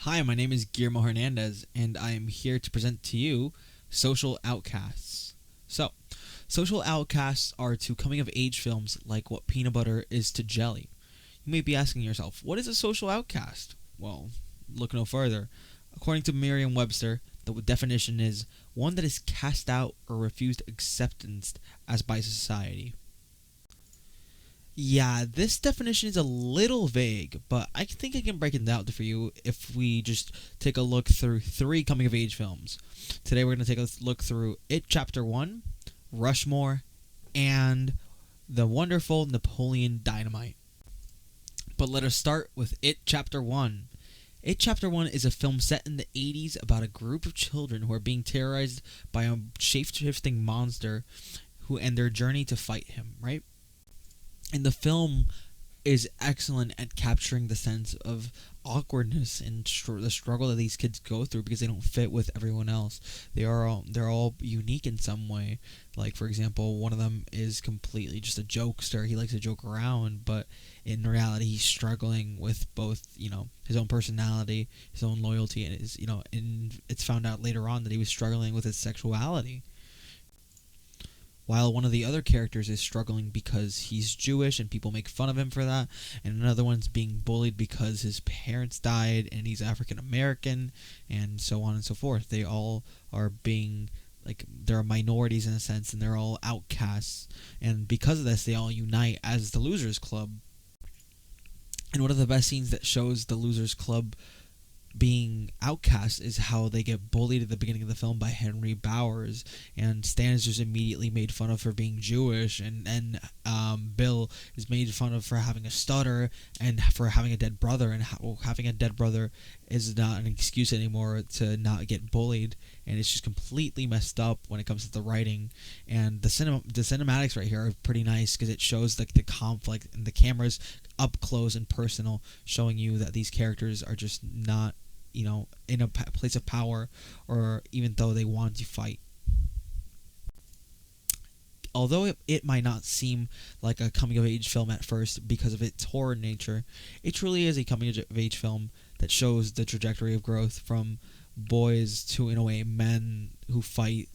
Hi, my name is Guillermo Hernandez, and I am here to present to you Social Outcasts. So, Social Outcasts are to coming of age films like what peanut butter is to jelly. You may be asking yourself, what is a social outcast? Well, look no further. According to Merriam-Webster, the definition is one that is cast out or refused acceptance as by society. Yeah, this definition is a little vague, but I think I can break it down for you if we just take a look through three coming of age films. Today we're going to take a look through It Chapter 1, Rushmore, and the wonderful Napoleon Dynamite. But let us start with It Chapter 1. It Chapter 1 is a film set in the 80s about a group of children who are being terrorized by a shape-shifting monster who and their journey to fight him, right? And the film is excellent at capturing the sense of awkwardness and the struggle that these kids go through because they don't fit with everyone else. They're all unique in some way. Like, for example, one of them is completely just a jokester. He likes to joke around, but in reality he's struggling with both, his own personality, his own loyalty, and and it's found out later on that he was struggling with his sexuality. While one of the other characters is struggling because he's Jewish and people make fun of him for that, and another one's being bullied because his parents died and he's African American, and so on and so forth. They all are being, they're minorities in a sense, and they're all outcasts, and because of this they all unite as the Losers Club. And one of the best scenes that shows the Losers Club being outcast is how they get bullied at the beginning of the film by Henry Bowers, and Stan is just immediately made fun of for being Jewish, and Bill is made fun of for having a stutter and for having a dead brother, and how having a dead brother is not an excuse anymore to not get bullied, and it's just completely messed up when it comes to the writing. And the cinematics right here are pretty nice because it shows the conflict, and the camera's up close and personal, showing you that these characters are just not in a place of power, or even though they want to fight. Although it might not seem like a coming-of-age film at first because of its horror nature, it truly is a coming-of-age film that shows the trajectory of growth from boys to, in a way, men who fight,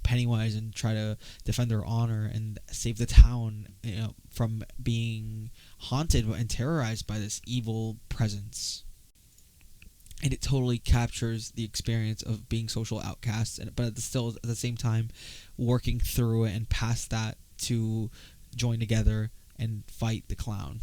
Pennywise and try to defend their honor and save the town, from being haunted and terrorized by this evil presence. And it totally captures the experience of being social outcasts, but at the same time working through it and past that to join together and fight the clown.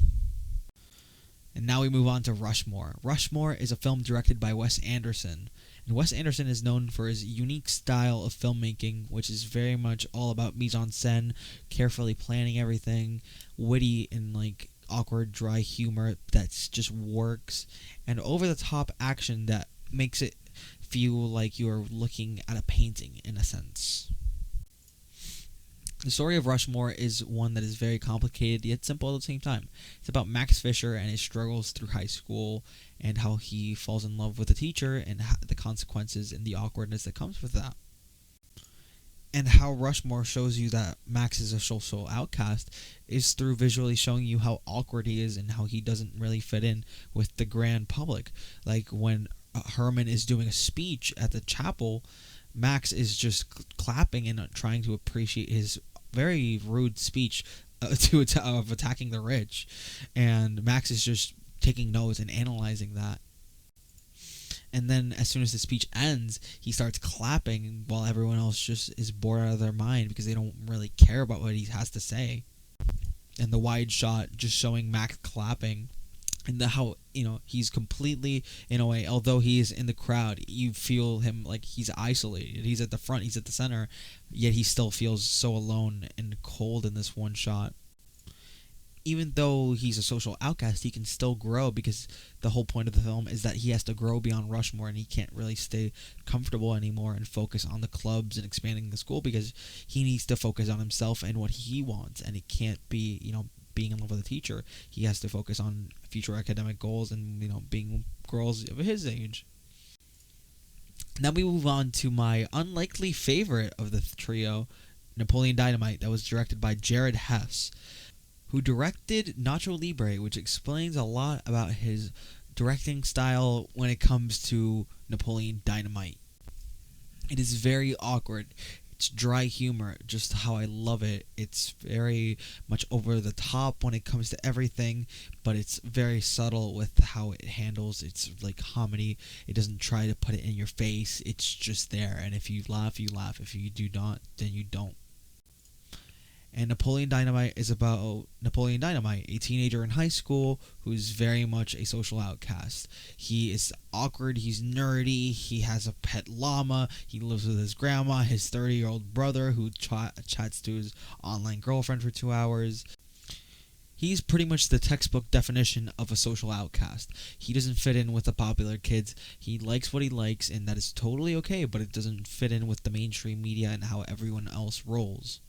And now we move on to Rushmore. Rushmore is a film directed by Wes Anderson. And Wes Anderson is known for his unique style of filmmaking, which is very much all about mise-en-scène, carefully planning everything, witty and awkward, dry humor that just works, and over-the-top action that makes it feel like you are looking at a painting in a sense. The story of Rushmore is one that is very complicated yet simple at the same time. It's about Max Fisher and his struggles through high school, and how he falls in love with a teacher, and the consequences and the awkwardness that comes with that. And how Rushmore shows you that Max is a social outcast is through visually showing you how awkward he is and how he doesn't really fit in with the grand public. Like when Herman is doing a speech at the chapel, Max is just clapping and trying to appreciate his very rude speech of attacking the rich, and Max is just taking notes and analyzing that. And then as soon as the speech ends, he starts clapping while everyone else just is bored out of their mind because they don't really care about what he has to say. And the wide shot just showing Max clapping, and how he's completely, in a way, although he is in the crowd, you feel him like he's isolated. He's at the front, he's at the center, yet he still feels so alone and cold in this one shot. Even though he's a social outcast, he can still grow, because the whole point of the film is that he has to grow beyond Rushmore, and he can't really stay comfortable anymore and focus on the clubs and expanding the school, because he needs to focus on himself and what he wants, and he can't be, being in love with a teacher. He has to focus on future academic goals and, being girls of his age. Now we move on to my unlikely favorite of the trio, Napoleon Dynamite, that was directed by Jared Hess, who directed Nacho Libre, which explains a lot about his Directing style when it comes to Napoleon Dynamite. It is very awkward. It's dry humor, just how I love it. It's very much over the top when it comes to everything, but it's very subtle with how it handles its like comedy. It doesn't try to put it in your face. It's just there, and if you laugh, you laugh. If you do not, then you don't. And Napoleon Dynamite is about Napoleon Dynamite, a teenager in high school who's very much a social outcast. He is awkward, he's nerdy, he has a pet llama, he lives with his grandma, his 30-year-old brother who chats to his online girlfriend for 2 hours. He's pretty much the textbook definition of a social outcast. He doesn't fit in with the popular kids. He likes what he likes, and that is totally okay, but it doesn't fit in with the mainstream media and how everyone else rolls.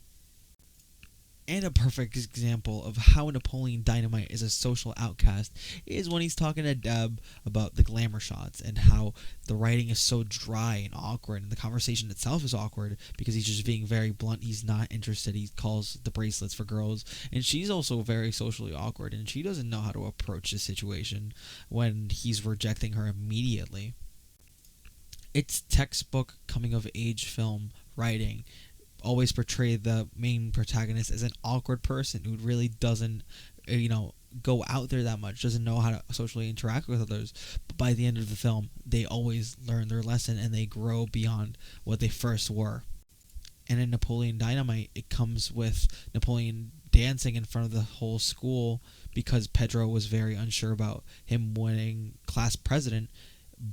And a perfect example of how Napoleon Dynamite is a social outcast is when he's talking to Deb about the glamour shots and how the writing is so dry and awkward, and the conversation itself is awkward because he's just being very blunt. He's not interested. He calls the bracelets for girls, and she's also very socially awkward, and she doesn't know how to approach the situation when he's rejecting her immediately. It's textbook coming of age film writing. Always portray the main protagonist as an awkward person who really doesn't, go out there that much, doesn't know how to socially interact with others. But by the end of the film, they always learn their lesson and they grow beyond what they first were. And in Napoleon Dynamite, it comes with Napoleon dancing in front of the whole school because Pedro was very unsure about him winning class president,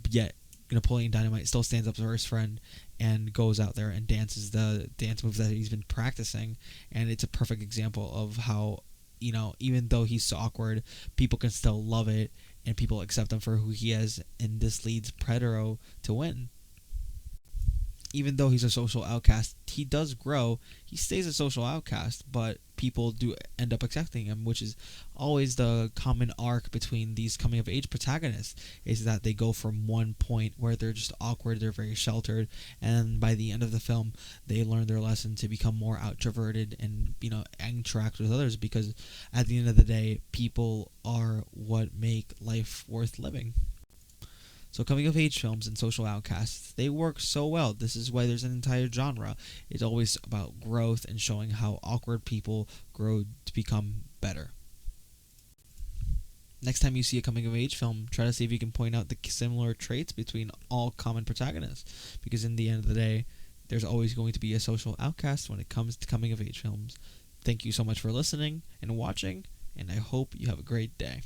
yet Napoleon Dynamite still stands up for his friend and goes out there and dances the dance moves that he's been practicing. And it's a perfect example of how, even though he's so awkward, people can still love it and people accept him for who he is, and this leads Pedro to win. Even though he's a social outcast, he does grow. He stays a social outcast, but people do end up accepting him, which is always the common arc between these coming of age protagonists, is that they go from one point where they're just awkward, they're very sheltered, and by the end of the film, they learn their lesson to become more outroverted and, interact with others, because at the end of the day, people are what make life worth living. So coming of age films and social outcasts, they work so well. This is why there's an entire genre. It's always about growth and showing how awkward people grow to become better. Next time you see a coming of age film, try to see if you can point out the similar traits between all common protagonists. Because in the end of the day, there's always going to be a social outcast when it comes to coming of age films. Thank you so much for listening and watching, and I hope you have a great day.